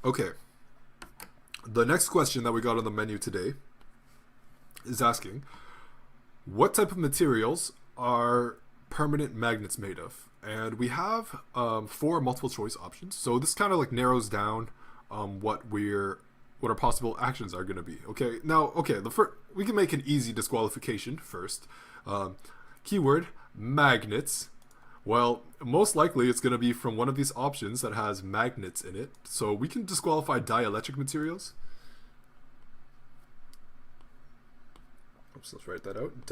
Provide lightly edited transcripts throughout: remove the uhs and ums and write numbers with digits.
Okay. The next question that we got on the menu today is asking, what type of materials are permanent magnets made of? And we have four multiple choice options. So this kind of like narrows down what our possible actions are going to be. Okay. Now, okay, we can make an easy disqualification first. Keyword magnets. Well, most likely it's going to be from one of these options that has magnets in it. So we can disqualify dielectric materials. Oops, let's write that out.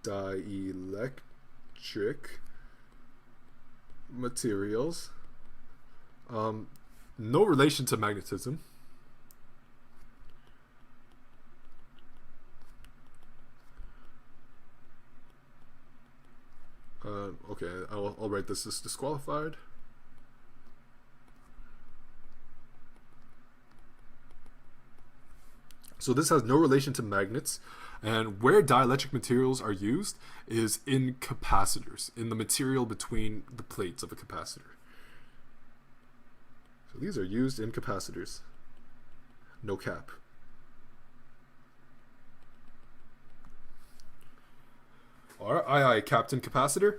Dielectric materials. No relation to magnetism. Okay, I'll write this as disqualified. So this has no relation to magnets, and where dielectric materials are used is in capacitors, in the material between the plates of a capacitor. So these are used in capacitors. No cap. Aye, Captain Capacitor.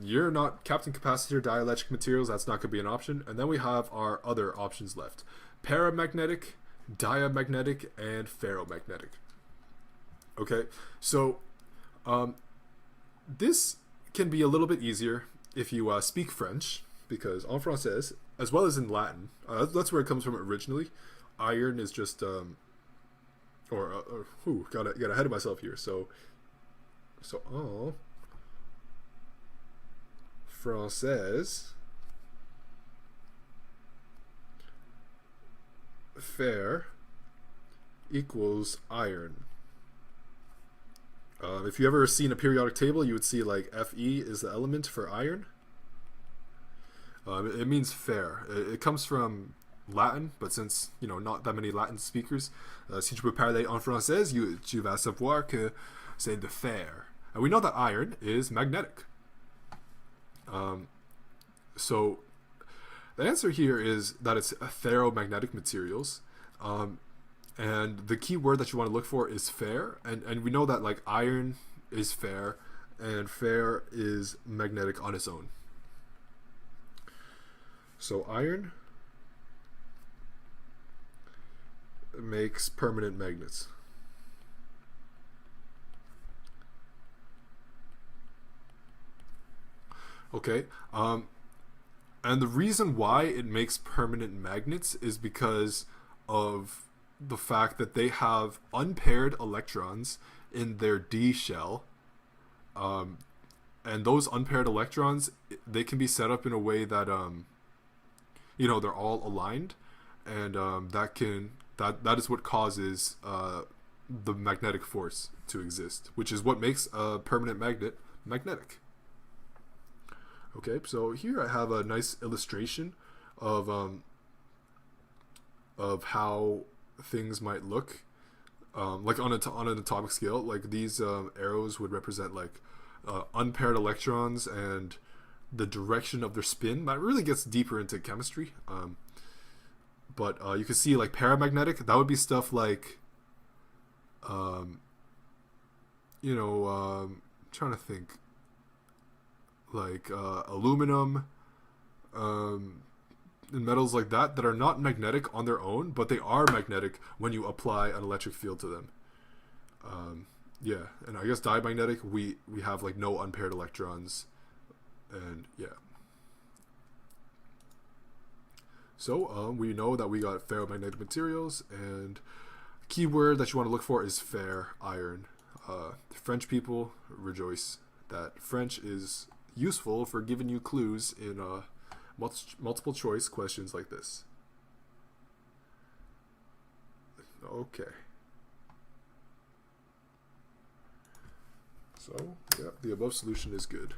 You're not Captain Capacitor, dielectric materials, that's not going to be an option. And then we have our other options left. Paramagnetic, diamagnetic, and ferromagnetic. Okay, so this can be a little bit easier if you speak French, because en français, as well as in Latin, that's where it comes from originally. Iron is just, got ahead of myself here. So en français, fer equals iron. If you ever seen a periodic table, you would see like Fe is the element for iron. It means fer. It comes from Latin, but since not that many Latin speakers, si tu peux parler en français, tu vas savoir que c'est de fer. And we know that iron is magnetic. So the answer here is that it's ferromagnetic materials. And the key word that you want to look for is fer. And we know that like iron is fer and fer is magnetic on its own. So iron makes permanent magnets. Okay, and the reason why it makes permanent magnets is because of the fact that they have unpaired electrons in their D shell, and those unpaired electrons, they can be set up in a way that they're all aligned, and that is what causes the magnetic force to exist, which is what makes a permanent magnet magnetic. Okay, so here I have a nice illustration of how things might look, like on an atomic scale. Like these arrows would represent like unpaired electrons and the direction of their spin. That really gets deeper into chemistry. But you can see like paramagnetic. That would be stuff like, trying to think. Like aluminum, and metals like that are not magnetic on their own, but they are magnetic when you apply an electric field to them. Yeah, and I guess diamagnetic, we have like no unpaired electrons, and yeah. So we know that we got ferromagnetic materials, and keyword that you want to look for is fer, iron. French people rejoice that French is useful for giving you clues in multiple choice questions like this. Okay. So, yeah, the above solution is good.